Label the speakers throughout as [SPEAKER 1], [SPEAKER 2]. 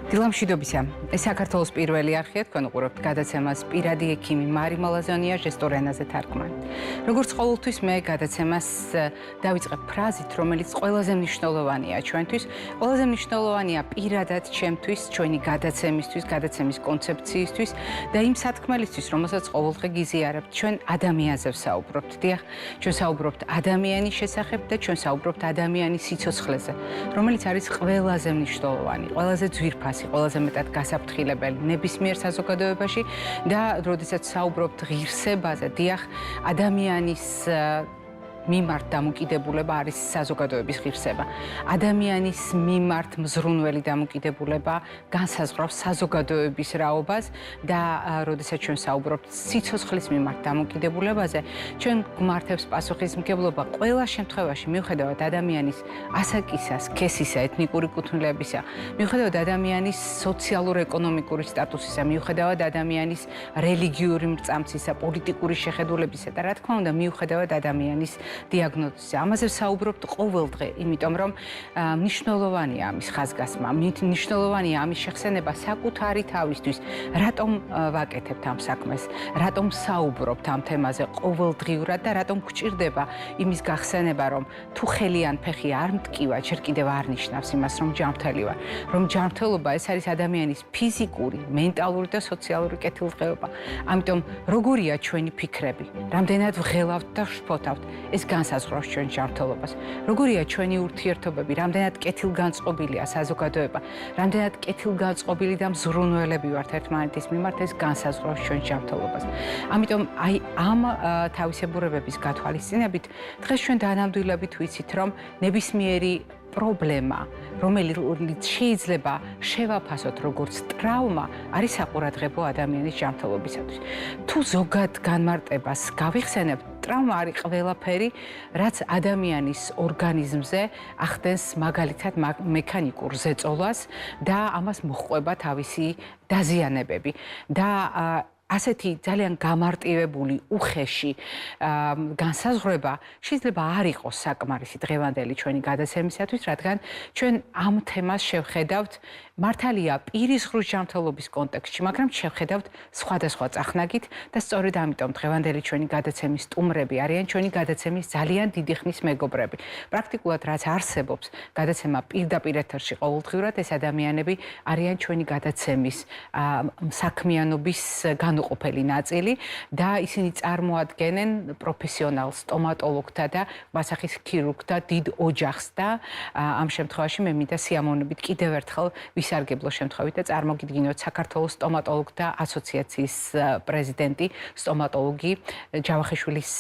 [SPEAKER 1] დილამშვიდობისა. ეს საქართველოს პირველი არხია, თქვენ უყურებთ გადაცემას პირადი ექიმი მარი მალაზონია ჟესტურ ენაზე თარგმანი. როგორც ყოველთვის მე გადაცემას დავიწყებ ფრაზით, რომელიც ყველაზე მნიშვნელოვანია ჩვენთვის, ყველაზე მნიშვნელოვანია პირადად ჩემთვის, ჩვენი გადაცემისთვის, გადაცემის კონცეფციისთვის და იმ სათქმელისთვის, რომელსაც ყოველდღე გიზიარებთ, ჩვენ ადამიანზე ვსაუბრობთ. დიახ, ჩვენ საუბრობთ ადამიანის შესახებ და ჩვენ საუბრობთ ადამიანის სიცოცხლეზე, რომელიც არის ყველაზე მნიშვნელოვანი, ყველაზე ძვირფასი, ყველაზე მეტად გასაფრთხილებელი ნებისმიერ საზოგადოებაში და როდესაც საუბრობთ ღირსებაზე, დიახ, ადამიანის მიმართ დამოკიდებულება არის საზოგადოების ღირსება. ადამიანის მიმართ მზრუნველი დამოკიდებულება განსაზღვრავს საზოგადოების რაობას და როდესაც ჩვენ საუბრობთ სიცოცხლის მიმართ დამოკიდებულებაზე, ჩვენ გვმართებს პასუხისმგებლობა ყველა შემთხვევაში, მიუხედავად ადამიანის ასაკისა, სქესისა, ეთნიკური კუთვნილებისა, მიუხედავად ადამიანის სოციალურ-ეკონომიკური სტატუსისა, მიუხედავად ადამიანის რელიგიური მრწამსისა, პოლიტიკური შეხედულებისა და რა თქმა უნდა, მიუხედავად ადამიანის დიაგნოზისა. ამაზე ვსაუბრობთ ყოველდღე, იმიტომ რომ მნიშვნელოვანია ამის ხაზგასმა, მნიშვნელოვანია ამის შეხსენება საკუთარი თავისთვის. რატომ ვაკეთებთ ამ საქმეს? რატომ საუბრობთ ამ თემაზე ყოველდღიურად და რატომ გვჭირდება იმის გახსენება, რომ თუ ხელი ან ფეხი არ მტკივა, ჯერ კიდევ არ ნიშნავს იმას, რომ ჯანმრთელი ვარ. რომ ჯანმრთელობა ეს არის ადამიანის ფიზიკური, მენტალური და სოციალური კეთილდღეობა. ამიტომ როგორია ჩვენი ფიქრები? რამდენად ვღელავთ და ვშფოთავთ? ეს განსაზღვრავს ჩვენ ჯანმრთელობას. როგორია ჩვენი ურთიერთობები, რამდენად კეთილგანწყობილია საზოგადოება, რამდენად კეთილგანწყობილი და მზრუნველები ვართ ერთმანეთის მიმართ, ეს განსაზღვრავს ჩვენ ჯანმრთელობას. ამიტომ აი ამ თავისებურებების გათვალისწინებით დღეს ჩვენ დანამდვილებით ვიცით, რომ ნებისმიერი პრობლემა, რომელიც შეიძლება შევაფასოთ როგორც ტრაუმა, არის საყურადღებო ადამიანის ჯანმრთელობისათვის. თუ ზოგად განმარტებას გავიხსენებთ, ტრაუმა არის ყველაფერი, რაც ადამიანის ორგანიზმზე ახდენს მაგალითად მექანიკურ ზეწოლას და ამას მოჰყვება თავისი დაზიანებები და ასეთი ძალიან გამარტივებული, უხეში განსაზღვრება შეიძლება არ იყოს საკმარისი დღევანდელი ჩვენი გადაცემისათვის, რადგან ჩვენ ამ თემას შევხედავთ მართალია პირის ღრუს ჯანმრთელობის კონტექსტში, მაგრამ შევხედავთ სხვადასხვა წახნაგით და სწორედ ამიტომ დღევანდელი ჩვენი გადაცემის სტუმრები არიან ჩვენი გადაცემის ძალიან დიდი ხნის მეგობრები. პრაქტიკულად რაც არსებობს გადაცემა პირდაპირ ეთერში ყოველდღიურად, ეს ადამიანები არიან ჩვენი გადაცემის საქმიანობის განუყოფელი ნაწილი და ისინი წარმოადგენენ პროფესიონალ სტომატოლოგთა და მასახის ქირურგთა დიდ ოჯახს და ამ შემთხვევაში მე მინდა სიამოვნებით კიდევ ერთხელ ვისარგებლო შემთხვევით და წარმოგიდგინოთ საქართველოს სტომატოლოგთა ასოციაციის პრეზიდენტი, სტომატოლოგი ჯავახიშვილის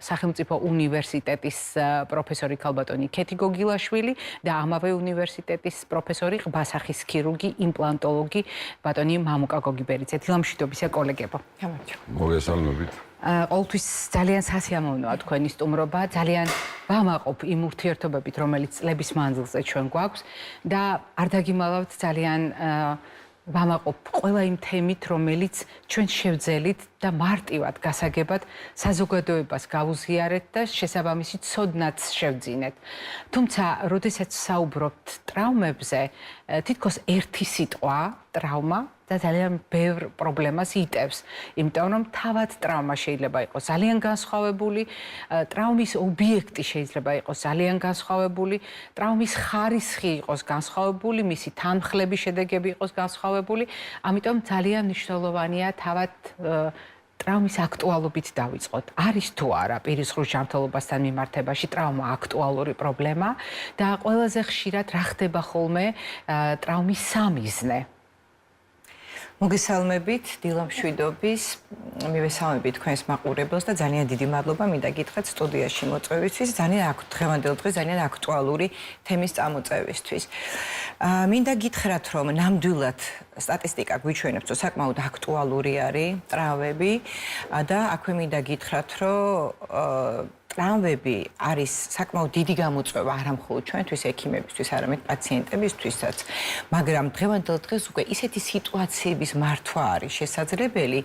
[SPEAKER 1] სახელმწიფო უნივერსიტეტის პროფესორი ქალბატონი ქეთი გოგილაშვილი და ამავე უნივერსიტეტის პროფესორი ყბასახის ქირურგი, იმპლანტოლოგი ბატონი მამუკა გოგიბერიძე. დილამშვიდობისა კოლეგებო.
[SPEAKER 2] მოგესალმებით.
[SPEAKER 1] ყოველთვის ძალიან სასიამოვნოა თქვენი სტუმრობა, ძალიან ვამაყობ იმ ურთიერთობებით, რომელიც წლების მანძილზე ჩვენ გვაქვს და არ დაგიმალავთ ძალიან ვამაყობ ყველა იმ თემით, რომელიც ჩვენ შევძელით და მარტივად გასაგებად საზოგადოებას გავუზიარეთ და შესაბამისი ცოდნაც შევძინეთ. თუმცა, როდესაც საუბრობთ ტრაუმებზე, თითქოს ერთი სიტყვა, ტრაუმა და ძალიან ბევრ პრობლემას იტევს, იმიტომ რომ თავად ტრაუმა შეიძლება იყოს ძალიან განსხვავებული, ტრაუმის ობიექტი შეიძლება იყოს ძალიან განსხვავებული, ტრაუმის ხარისხი იყოს განსხვავებული, მისი თანმხლები შედეგები იყოს განსხვავებული, ამიტომ ძალიან მნიშვნელოვანია თავად ტრაუმის აქტუალობით დავიწყოთ. არის თუ არა პირის ღრუს ჯანმრთელობასთან მიმართებაში ტრაუმა აქტუალური პრობლემა და ყველაზე ხშირად რა ხდება ხოლმე ტრაუმის სამიზნე.
[SPEAKER 3] მოგესალმებით, დილამშვიდობის, მივესალმებით თქვენს მაყურებელს და ძალიან დიდი მადლობა მინდა გითხრათ სტუდიაში მოწვევისთვის, დღევანდელ დღეს ძალიან აქტუალური თემის წამოწევისთვის. მინდა გითხრათ, რომ ნამდვილად სტატისტიკა გვიჩვენებს, რომ საკმაოდ აქტუალური არის ტრავმები და აქვე მინდა გითხრათ, რომ ტრამვები არის საკმაოდ დიდი გამოწვევა არა მხოლოდ ჩვენთვის ექიმებისთვის, არამედ პაციენტებისთვისაც, მაგრამ დღევანდელ დღეს უკვე ისეთი სიტუაციების მართვა არის შესაძლებელი,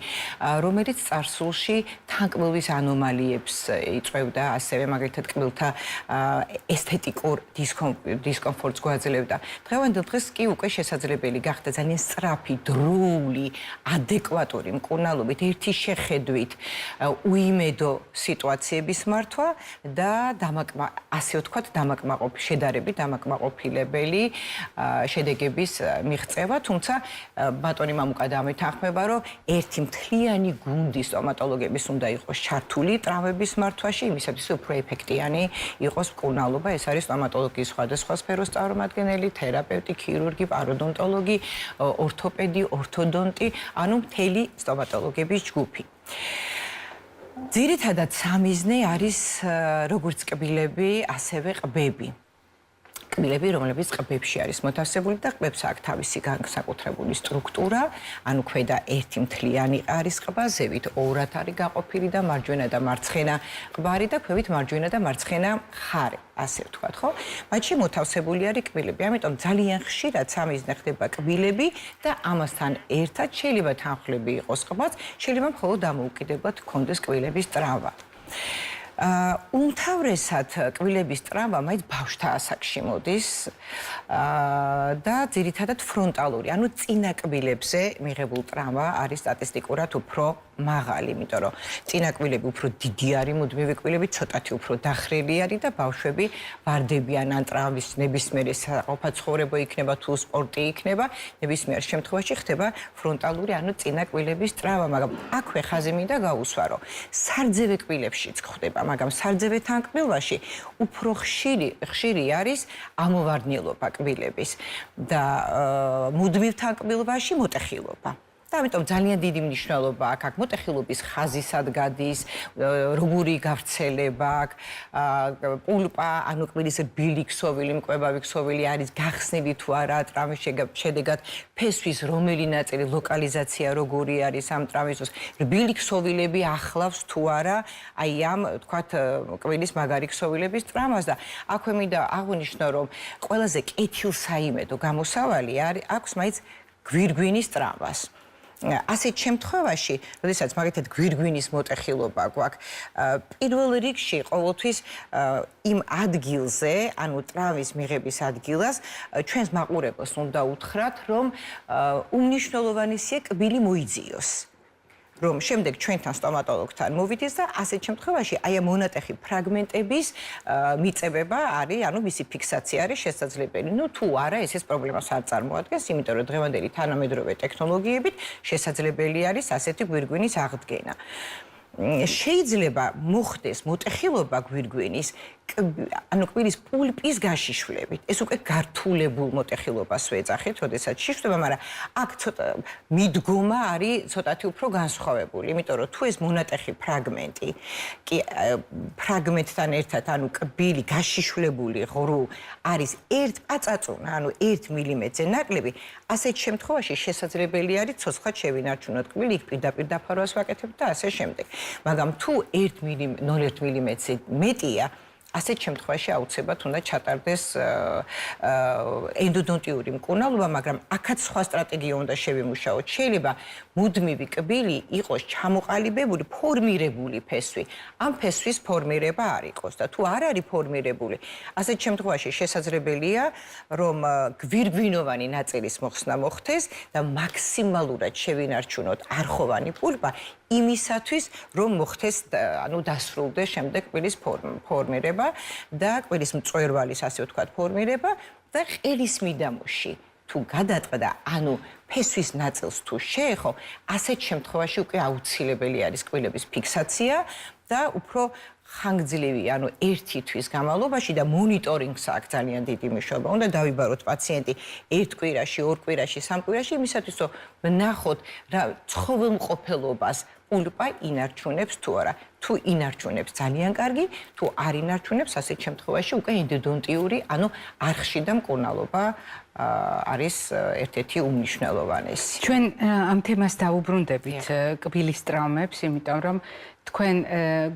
[SPEAKER 3] რომელიც წარსულში თანკბილვის ანომალიებს იწვევდა, ასევე მაგალითად კბილთა ესთეტიკურ დისკომფორტს გვაძლევდა. დღევანდელ დღეს კი უკვე შესაძლებელი გახდა ძალიან სწრაფი, დროული, ადეკვატური მკურნალობით ერთი შეხედვით უიმედო სიტუაციების მართვა და ასე ვთქვათ, შედარებით დამაკმაყოფილებელი შედეგების მიღწევა, თუმცა ბატონი მამუკა დამეთანხმება, რომ ერთი მთლიანი გუნდი სტომატოლოგების უნდა იყოს ჩართული ტრავმების მართვაში, იმისათვის უფრო ეფექტიანი იყოს მკურნალობა. ეს არის სტომატოლოგიის სხვადასხვა სფეროს წარმომადგენელი, თერაპევტი, ქირურგი, პაროდონტოლოგი, ორთოპედი, ორთოდონტი, ანუ მთელი სტომატოლოგების ჯგუფი. ძირითადად სამიზნე არის როგორც კბილები, ასევე ყბები. კბილები, რომლებიც ყბებში არის მოთავსებული და ყბებს აქვს თავისი განსაკუთრებული სტრუქტურა, ანუ ქვედა ერთი მთლიანი არის ყბა, ზევით ორად არის გაყოფილი და მარჯვენა და მარცხენა ყბარი და ქვევით მარჯვენა და მარცხენა მხარე, ასე ვთქვათ, ხო? მათში მოთავსებული არის კბილები, ამიტომ ძალიან ხშირად სამიზნე ხდება კბილები და ამასთან ერთად შეიძლება თანხლები იყოს ყბაც, შეიძლება მხოლოდ დამოუკიდებლად ჰქონდეს კბილების ტრავმა. უმთავრესად კბილების ტრავმა მაინც ბავშვთა ასაკში მოდის და ძირითადად ფრონტალური, ანუ წინა კბილებზე მიღებულ ტრავმა არის სტატისტიკურად უფრო მაღალი, იმიტომ რომ წინა კბილები უფრო დიდი არის, მუდმივი კბილები ცოტათი უფრო დახრილი არის და ბავშვები ვარდებიან ან ტრავმის ნებისმიერი საყოფა ცხოვრება იქნება თუ სპორტი იქნება, ნებისმიერ შემთხვევაში ხდება ფრონტალური, ანუ წინა კბილების ტრავმა, მაგრამ აქვე ხაზი მინდა გაუსვა, რომ სარძევე კბილებშიც ხდება, მაგრამ სარძევე თანკბილვაში უფრო ხშირი არის ამოვარდნილობა კბილების და მუდმივ თანკბილვაში მოტეხილობა. და ამიტომ ძალიან დიდი მნიშვნელობა აქვს აქ მოტეხილობის ხაზისად გადის, როგორი გავრცელება აქვს, პულპა, ანუ კბილის რბილი ქსოვილი, მკვებავი ქსოვილი არის გახსნილი თუ არა ტრავმის შედეგად, ფესვის რომელი ნაწილი ლოკალიზაცია როგორი არის ამ ტრავმის, რბილი ქსოვილები ახლავს თუ არა, აი ამ თქვათ კბილის მაგარი ქსოვილების ტრავმას და აქვე მინდა აღვნიშნო, რომ ყველაზე კეთილსაიმედო გამოსავალი აქვს მაინც გვირგვინის ტრავმას. ასეთ შემთხვევაში, როდესაც მაგალითად გვირგვინის მოტეხილობა გვაქვს, პირველ რიგში ყოველთვის იმ ადგილზე, ანუ ტრავმის მიღების ადგილას, ჩვენს მაყურებელს უნდა უთხრათ, რომ უმნიშვნელოვანესია კბილი მოიძიოს. რომ შემდეგ ჩვენთან სტომატოლოგთან მოვიდეს და ასეთ შემთხვევაში აი ამ მონატეხი ფრაგმენტების მიწებება არის, ანუ მისი ფიქსაცია არის შესაძლებელი. ნუ თუ არა, ესეც პრობლემას არ წარმოადგენს, იმიტომ რომ დღევანდელი თანამედროვე ტექნოლოგიებით შესაძლებელი არის ასეთი გვირგვინის აღდგენა. შეიძლება მოხდეს მოტეხილობა გვირგვინის, ანუ კბილის პულპის გაშიშვლებით. ეს უკვე გართულებულ მოტეხილობას ვეძახით, როდესაც შიშვდება, მაგრამ აქ ცოტა მიდგომა არის ცოტათი უფრო განსხვავებული, იმიტომ რომ თუ ეს მონატეხი ფრაგმენტი კი ფრაგმენტთან ერთად, ანუ კბილი გაშიშვლებული ღრუ არის 1 პაწაწუნა, ანუ 1 მილიმეტრზე ნაკლები, ასეთ შემთხვევაში შესაძლებელი არის ცოცხლად შევინარჩუნოთ კბილი, იქ პირდაპირ დაფარვას ვაკეთებთ და ასე შემდეგ. მაგრამ თუ 0.1 მილიმეტრზე მეტია, ასეთ შემთხვევაში აუცილებლად უნდა ჩატარდეს ენდოდონტიური მკურნალობა, მაგრამ აქაც სხვა სტრატეგია უნდა შევიმუშაოთ. შეიძლება მუდმივი კბილი იყოს ჩამოყალიბებული, ფორმირებული ფესვი. ამ ფესვის ფორმირება არ იყოს და თუ არ არის ფორმირებული, ასეთ შემთხვევაში შესაძლებელია, რომ გვირგვინოვანი ნაწილის მოხსნა მოხდეს და მაქსიმალურად შევინარჩუნოთ არხოვანი პულპა იმისათვის, რომ მოხდეს, ანუ დასრულდეს შემდეგ კბილის ფორმირება და კბილის მწვერვალის, ასე ვთქვათ, ფორმირება და ყელის მიდამოში თუ გადატყდა, ანუ ფესვის ნაწილს თუ შეეხო, ასეთ შემთხვევაში უკვე აუცილებელი არის კბილების ფიქსაცია და უფრო ხანგრძლივი, ანუ 1 თვის განმავლობაში და მონიტორინგს აქვს ძალიან დიდი მნიშვნელობა. უნდა დავიბაროთ პაციენტი 1 კვირაში, 2 კვირაში, 3 კვირაში, იმისათვის, რომ ვნახოთ რა ცხოველმყოფელობას პულპა ინარჩუნებს თუ არა. თუ ინარჩუნებს ძალიან კარგი, თუ არ ინარჩუნებს ასეთ შემთხვევაში უკვე იდენტიური, ანუ არხში და მკურნალობა არის ერთ-ერთი უმნიშვნელოვანესი.
[SPEAKER 1] ჩვენ ამ თემას დავუბრუნდებით კბილის ტრავმებს, იმიტომ რომ თქვენ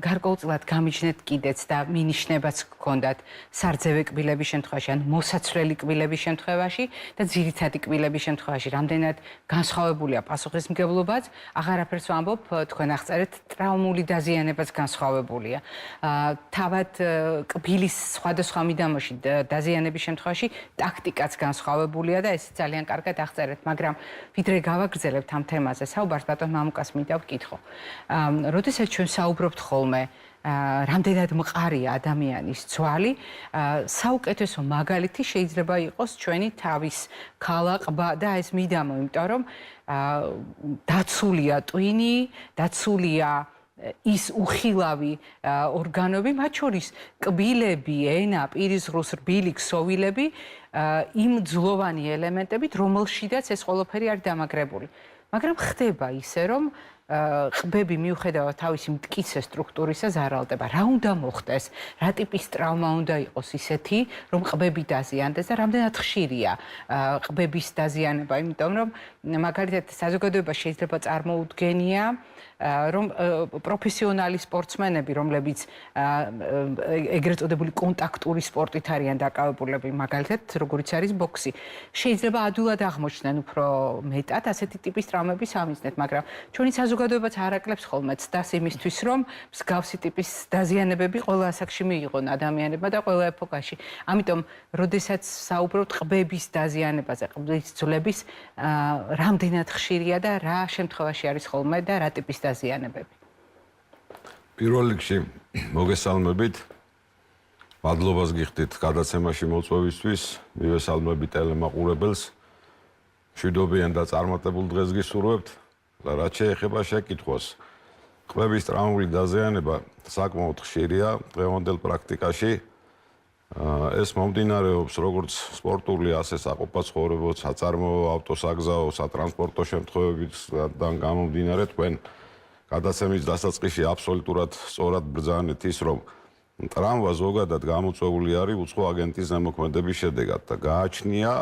[SPEAKER 1] გარკვეულწილად გამიჯნეთ კიდეც და მინიშნებაც გქონდათ სარძევე კბილების შემთხვევაში, ან მოსაცვლელი კბილების შემთხვევაში და ძირითადი კბილების შემთხვევაში, რამდენად განსხვავებულია პასუხისმგებლობაც, აღარაფერს ვამბობ, თქვენ აღწერეთ ტრავმული დაზიანებაც განსხვავებულია. თავად კბილის სხვადასხვა მიდამოში დაზიანების შემთხვევაში ტაქტიკაც განსხვავებულია და ეს ძალიან კარგად აღწერეთ, მაგრამ ვიდრე გავაგრძელებთ ამ თემაზე საუბარს, ბატონ მამუკას მინდა ვკითხო. როდესაც ჩვენ საუბრობთ ხოლმე რამდენად მყარია ადამიანის ძვალი, საუკეთესო მაგალითი შეიძლება იყოს ჩვენი თავის ქალა, ყბა და ეს მიდამო, იმიტომ რომ დაცულია ტვინი, დაცულია ის უხილავი ორგანოები, მათ შორის კბილები, ენა, პირისღრუს რბილი ქსოვილები, იმ ძვლოვანი ელემენტებით, რომელშიდაც ეს ყველაფერი არის დამაგრებული. მაგრამ ხდება ისე, რომ ყბები მიუხედავად თავისი მტკიცე სტრუქტურისა ზარალდება. რა უნდა მოხდეს? რა ტიპის ტრავმა უნდა იყოს ისეთი, რომ ყბები დაზიანდეს და რამდენად ხშირია ყბების დაზიანება, იმიტომ რომ მაგალითად საზოგადოება შეიძლება წარმოუდგენია, რომ პროფესიონალი სპორტსმენები, რომლებიც ეგრეთ წოდებული კონტაქტური სპორტით არიან დაკავებულები, მაგალითად, როგორიც არის ბოქსი, შეიძლება ადვილად აღმოჩნდნენ უფრო მეტად ასეთი ტიპის ტრავმების ამიზნეთ, მაგრამ ჩვენი საზოგადოებაც არ აკლებს ხოლმე ცდას იმისთვის, რომ მსგავსი ტიპის დაზიანებები ყველა ასაკში მიიღონ ადამიანებმა და ყველა ეპოქაში. ამიტომ, როდესაც საუბრობთ ყბების დაზიანებაზე, ყბის ძვლების რამდენად ხშირია და რა შემთხვევაში არის ხოლმე და რა ტიპის დაზიანებები.
[SPEAKER 2] პირველ რიგში მოგესალმებით. მადლობას გიხდით გადაცემაში მოწვევისთვის, მივესალმებით ტელემაყურებელს. მშვიდობიან და წარმატებულ დღეს გისურვებთ. და რაც შეეხება შეკითხვას, ყბების ტრავმული დაზიანება საკმაოდ ხშირია დღევანდელ პრაქტიკაში. ეს მომდინარეობს როგორც სპორტული, ასე საყოფაცხოვრებო, საწარმოო, ავტოსაგზაო, სატრანსპორტო შემთხვევებიდან გამომდინარე, თქვენ გადაცემის დასაწყისში აბსოლუტურად სწორად ბრძანეთ ის, რომ ტრავმა ზოგადად გამოწვეული არის უცხო აგენტის ზემოქმედების შედეგად და გააჩნია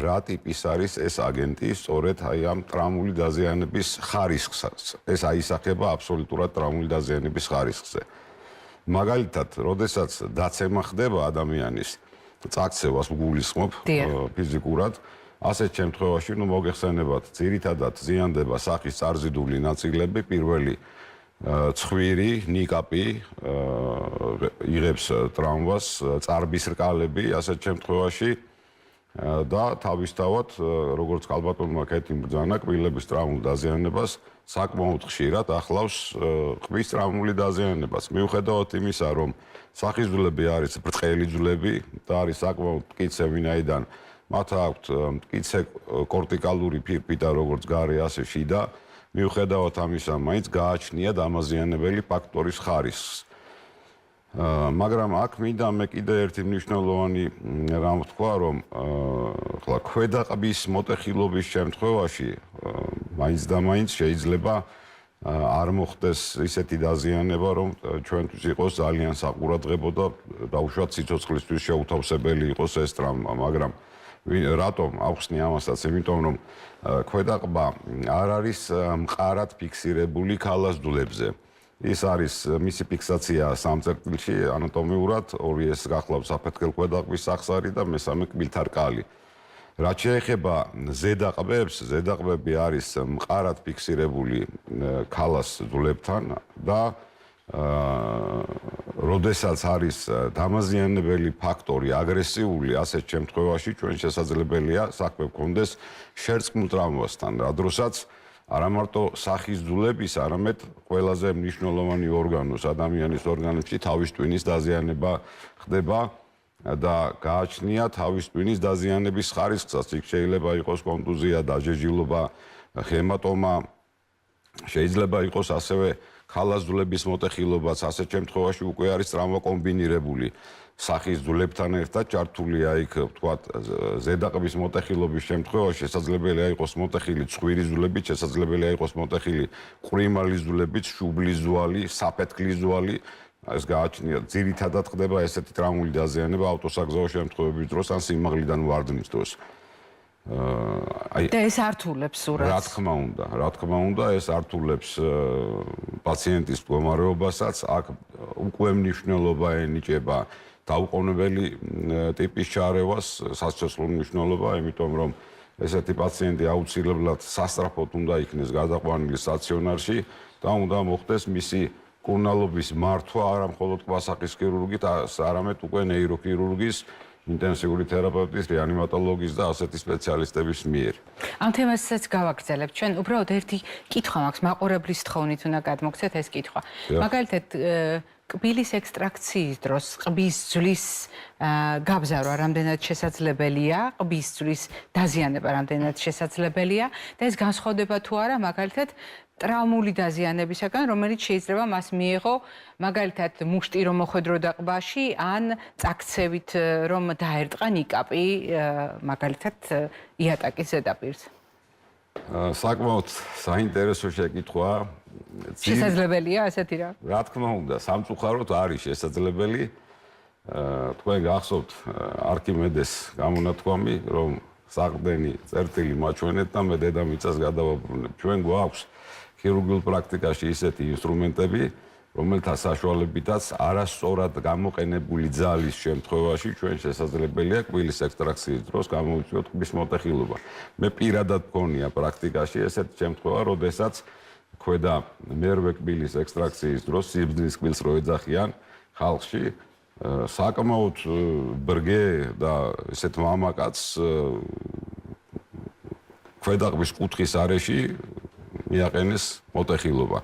[SPEAKER 2] რა ტიპის არის ეს აგენტი სწორედ აი ამ ტრავმული დაზიანების ხარისხს. ეს აისახება აბსოლუტურად ტრავმული დაზიანების ხარისხზე. მაგალითად, როდესაც დაცემა ხდება ადამიანის წაქცევას გულისხმობ ფიზიკურად, ასეთ შემთხვევაში მოგეხსენებათ, ძირითადად ზიანდება სახის წარზიდული ნაწილები, პირველი ცხვირი, ნიკაპი იღებს ტრავმას, წარბის რკალები ასეთ შემთხვევაში და თავისთავად, როგორც ქალბატონმა კეთილ ბრძანა, კბილების ტრავმულ დაზიანებას საკმაოდ ხშირად ახლავს ყბის ტრავმული დაზიანებას. მიუხედავად იმისა, რომ სახისძვლები არის ბრტყელი ძვლები და არის საკმაოდ მტკიცე, ვინაიდან მათ აქვთ მტკიცე კორტიკალური ფირფიტა, როგორც გარე, ასე შიდა. მიუხედავად ამისა, მაინც გააჩნია დამაზიანებელი ფაქტორის ხარისხს. მაგრამ აქ მინდა მე კიდე ერთი მნიშვნელოვანი რამ ვთქვა, რომ ხლა ქვედა ყბის მოტეხილობის შემთხვევაში მაინც და მაინც შეიძლება არ მოხდეს ისეთი დაზიანება, რომ ჩვენთვის იყოს ძალიან საყურადღებო და დაუშვათ სიცოცხლისთვის შეუთავსებელი იყოს ეს ტრავმა, მაგრამ რატომ ავხსნი ამასაც? იმიტომ რომ ქვედა ყბა არ არის მყარად ფიქსირებული ქალას დულებზე. ის არის მისი ფიქსაცია სამ წერტილში ანატომიურად, ორი ეს გახლავს საფეთქელ ქვედა ყბის სახსარი და მესამე კბილთარკალი. რაც შეეხება ზედა ყბებს, ზედა ყბები არის მყარად ფიქსირებული ქალას დულებთან და როდესაც არის დამაზიანებელი ფაქტორი აგრესიული, ასეთ შემთხვევაში ჩვენ შესაძლებელია საქმე გქონდეს შერწყმულ ტრავმასთან, რა დროსაც არა მარტო სახის ძვლების, არამედ ყველაზე მნიშვნელოვანი ორგანოს, ადამიანის ორგანოში თავის ტვინის დაზიანება ხდება და გააჩნია თავის ტვინის დაზიანების ხარისხსაც. იქ შეიძლება იყოს კონტუზია, დაჯეჯილობა, ჰემატომა, შეიძლება იყოს ასევე ხალაზულების მოტეხილობაც ასეთ შემთხვევაში უკვე არის ტრავმა კომბინირებული. სახის ძვლებთან ერთად ჩართულია იქ ვთქვათ ზედაყბის მოტეხილობის შემთხვევაში შესაძლებელია იყოს მოტეხილი ცხვირის ძვლებით, შესაძლებელია იყოს მოტეხილი ყვრიმალის ძვლებით, შუბლის ზვალი, საფეთქლის ზვალი. ეს გააჩნია ძირითადად ხდება ესეთი ტრავმული დაზიანება ავტოსაგზაო შემთხვევების დროს ან სიმაღლიდან ვარდნის დროს.
[SPEAKER 1] და ეს ართულებს სურათს.
[SPEAKER 2] რა თქმა უნდა, ეს ართულებს პაციენტის მდგომარეობასაც, აქ უკვე მნიშვნელობა ენიჭება დაუყოვნებელი ტიპის ჩარევას, სასიცოცხლო მნიშვნელობა, იმიტომ რომ ესეთი პაციენტი აუცილებლად სასწრაფოდ უნდა იქნეს გადაყვანილი სტაციონარში და უნდა მოხდეს მისი კურნალობის მართვა არა მხოლოდ კვასაკის ქირურგით, არამედ უკვე ნეიროქირურგის, ინტენსიური თერაპევტის, რეანიმატოლოგის და ასეთი სპეციალისტების მიერ.
[SPEAKER 1] ამ თემასაც გავაგრძელებთ. ჩვენ უბრალოდ ერთი კითხვა მაქვს, მაყურებლის თხოვნით უნდა გადმოგცეთ ეს კითხვა. მაგალითად, კბილის ექსტრაქციის დროს ყბის ძვლის გაბზარვა რამდენად შესაძლებელია, ყბის ძვლის დაზიანება რამდენად შესაძლებელია და ეს განსხვავდება თუ არა მაგალითად ტრავმული დაზიანებისაგან, რომელიც შეიძლება მას მიეღო მაგალითად მუშტი რომ მოხვედროდა ყბაში ან წაქცევით რომ დაერტყა ნიკაპი მაგალითად იატაკის ზედაპირზე.
[SPEAKER 2] საკმაოდ საინტერესო შეკითხვაა.
[SPEAKER 1] შესაძლებელია ასეთი რა?
[SPEAKER 2] რა თქმა უნდა, სამწუხაროდ არის შესაძლებელი. თქვენ გახსოვთ არქიმედეს გამონათქვამი, რომ საყრდენი წერტილი მაჩვენეთ და მე დედამიწას გადავაბრუნებ. ჩვენ გვაქვს ქირურგიულ პრაქტიკაში ისეთი ინსტრუმენტები, რომელთა საშუალებითაც არასწორად გამოყენებული ძალის შემთხვევაში ჩვენ შესაძლებელია კბილის ექსტრაქციის დროს გამოვიწვიოთ ყბის მოტეხილობა. მე პირადად მქონია პრაქტიკაში ესეთი შემთხვევა, როდესაც ქვედა მერვე კბილის ექსტრაქციის დროს სიბრძნის კბილს რო ეძახიან ხალხში, საკმაოდ ბრგე და ესეთ მამაკაც ქვედა ყბის კუთხის არეში მიაყენეს მოტეხილობა.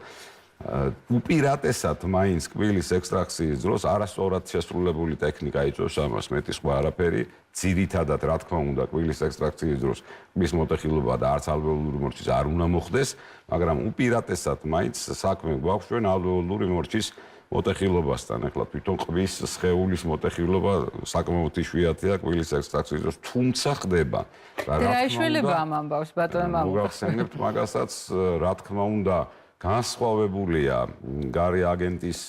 [SPEAKER 2] უპირატესად მაინც კბილის ექსტრაქციის დროს არასწორად შესრულებული ტექნიკა იწვევს ამას, მეტი სხვა არაფერი. ძირითადად, რა თქმა უნდა, კბილის ექსტრაქციის დროს კბის მოტეხილობა და არც ალვეოლური მორჩის არ უნდა მოხდეს, მაგრამ უპირატესად მაინც საქმე გვაქვს ჩვენ ალვეოლური მორჩის მოტეხილობასთან. ახლა თვითონ ყბის სხეულის მოტეხილობა საკმაოდ იშვიათია კბილის ექსტრაქციის დროს, თუმცა ხდება.
[SPEAKER 1] რა ეშველება ამ ამბავს ბატონო მამუკა?
[SPEAKER 2] მოგახსენებთ მაგასაც, რა თქმა უნდა, განსხვავებულია გარე აგენტის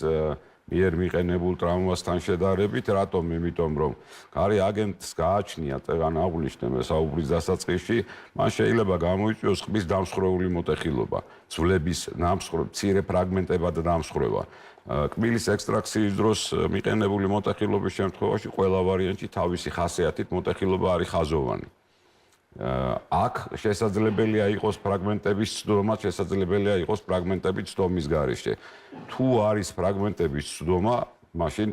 [SPEAKER 2] მიერ მიყენებულ ტრავმასთან შედარებით, რატომ? იმიტომ რომ გარე აგენტს გააჩნია წეგან აღვნიშნე მე საუბრის დასაწყისში, მან შეიძლება გამოიწვიოს ყბის დამსხვრეული მოტეხილობა, ძვლების მცირე ფრაგმენტებად დამსხვრევა. კბილის ექსტრაქციის დროს მიყენებული მოტეხილობის შემთხვევაში ყველა ვარიანტი თავისი ხასიათით მოტეხილობა არის ხაზოვანი. აქ შესაძლებელია იყოს ფრაგმენტების ცდომა, შესაძლებელია იყოს ფრაგმენტების ცდომის გარეშე. თუ არის ფრაგმენტების ცდომა, მაშინ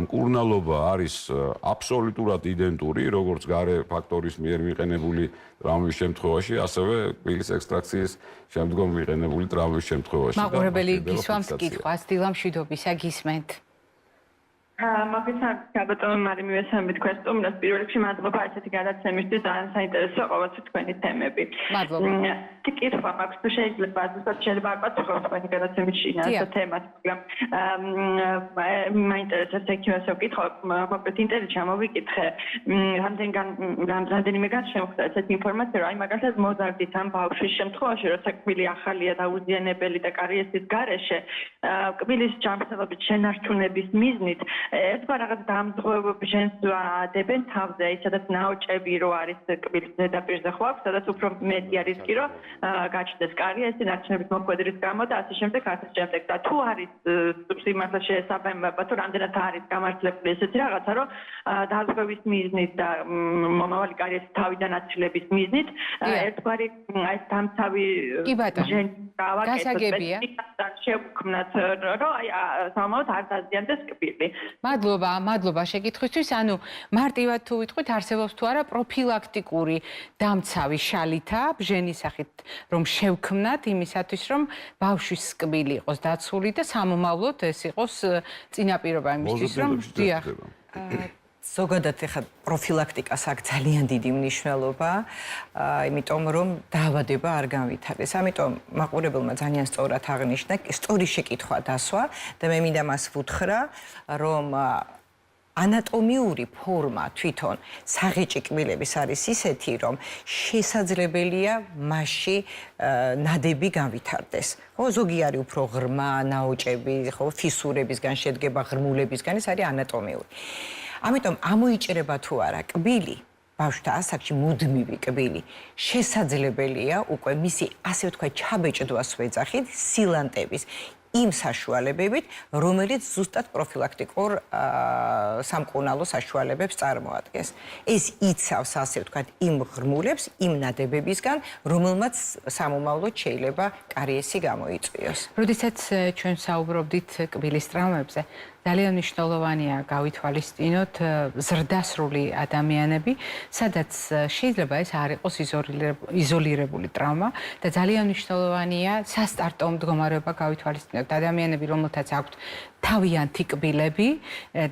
[SPEAKER 2] მკურნალობა არის აბსოლუტურად იდენტური, როგორც გარე ფაქტორის მიერ მიყენებული ტრავმის შემთხვევაში, ასევე კბილის ექსტრაქციის შემდგომ მიყენებული ტრავმის შემთხვევაში.
[SPEAKER 1] მაყურებელი გისვამს კითხვას, დილა მშვიდობისა, გისმენთ.
[SPEAKER 4] მოგესალმებით ბატონო მარი მივესალმებით თქვენს სტუმრებს. პირველ რიგში მადლობა ასეთი გადაცემისთვის, ძალიან საინტერესო ყოველთვის თქვენი თემები.
[SPEAKER 1] მადლობა.
[SPEAKER 4] კითხვა მაქვს, თუ შეიძლება შეიძლება არ პასუხობ თქვენი გადაცემის შინაარსო თემას, მაგრამ მაინტერესებს ექიმასო კითხვა, მოკლედ ინტერნეტში ჩამოვიკითხე, რამდენიმე გან შემოხვდა ესეთი ინფორმაცია, რომ აი მაგალითად მოზარდით ამ ბავშვის შემთხვევაში, როცა კბილი ახალია და უზიანებელი და კარიესის გარეშე, კბილის ჯანმრთელობის შენარჩუნების მიზნით ერთგვარ რაღაც დამძღვევები შეძვადებენ თავზე, სადაც ნაოჭები რო არის კბილის ზედაპირზე ხო აქვს, სადაც უფრო მეტია რისკი რომ გაჩნდეს კარიესი, ნარჩენების მოხვედრის გამო და ასე შემდეგ, ასე შემდეგ. და თუ არის სიმართლე შესაბამება, თუ რამდენად არის გამართლებული ესეთი რაღაცა, რომ დაზღვევის მიზნით და მომავალი კარიესის თავიდან აცილების მიზნით ერთგვარი აი დამცავი
[SPEAKER 1] გასაგებია.
[SPEAKER 4] შევქმნათ, რომ აი სამომავლოდ არ დაზიანდეს კბილი.
[SPEAKER 1] მადლობა შეკითხვისთვის. ანუ მარტივად თუ ვიტყვით, არსებობს თუ არა პროფილაქტიკური დამცავი შალითა ბჟენის სახით, რომ შევქმნათ იმისათვის, რომ ბავშვის კბილი იყოს დაცული და სამომავლოდ ეს იყოს წინაპირობა იმისთვის, რომ დიახ.
[SPEAKER 3] ზოგადად ეხლა პროფილაქტიკას აქვს ძალიან დიდი მნიშვნელობა, იმიტომ რომ დაავადება არ განვითარდეს. ამიტომ მაყურებელმა ძალიან სწორად აღნიშნა, სწორი შეკითხვა დასვა და მე მინდა მას ვუთხრა, რომ ანატომიური ფორმა თვითონ საღეჭი კბილების არის ისეთი, რომ შესაძლებელია მასში ნადები განვითარდეს. ხო, ზოგი არის უფრო ღრმა, ნაოჭები, ხო, ფისურებისგან შედგება, ღრმულებისგან, ეს არის ანატომიური. ამიტომ ამოიჭრება თუ არა კბილი, ბავშვთა ასაკში მუდმივი კბილი, შესაძლებელია უკვე მისი, ასე ვთქვათ, ჩაბეჭდვას ვეძახით სილანტების იმ საშუალებებით, რომელიც ზუსტად პროფილაქტიკურ სამკურნალო საშუალებებს წარმოადგენს. ეს იცავს, ასე ვთქვათ, იმ ღრმულებს, იმ ნადებებისგან, რომელმაც სამომავლოდ შეიძლება კარიესი გამოიწვიოს.
[SPEAKER 1] როდესაც ჩვენ საუბრობდით კბილის ტრავმებზე, ძალიან მნიშვნელოვანია გავითვალისწინოთ ზრდასრული ადამიანები, სადაც შეიძლება ეს არ იყოს იზოლირებული ტრავმა და ძალიან მნიშვნელოვანია სასტარტო მდგომარეობა გავითვალისწინოთ. ადამიანები, რომელთაც აქვთ თავიანთი კბილები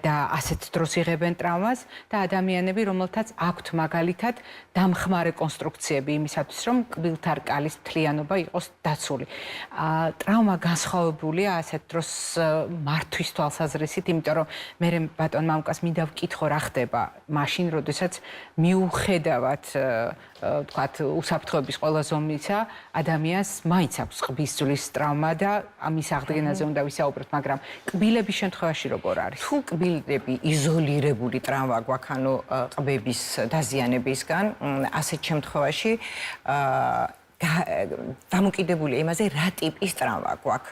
[SPEAKER 1] და ასეთ დროს იღებენ ტრავმას და ადამიანები, რომელთაც აქვთ მაგალითად დამხმარე კონსტრუქციები იმისათვის, რომ კბილთა რკალის მთლიანობა იყოს დაცული. ტრავმა განსხვავებულია ასეთ დროს მართვის თვალსაზრისით, იმიტომ რომ მე ბატონ მამუკას მინდა ვკითხო რა ხდება მაშინ, როდესაც მიუხედავად ვთქვათ, უსაფრთხოების ყველა ზომისა, ადამიანს მაინც აქვს ყბის ძვლის ტრავმა და ამის აღდგენაზე უნდა ვისაუბროთ, მაგრამ კბილების შემთხვევაში როგორ არის?
[SPEAKER 3] თუ კბილები იზოლირებული ტრავმა გვაქვს, ანუ ყბების დაზიანებისგან, ასეთ შემთხვევაში დამოკიდებული იმაზე, რა ტიპის ტრავმა გვაქვს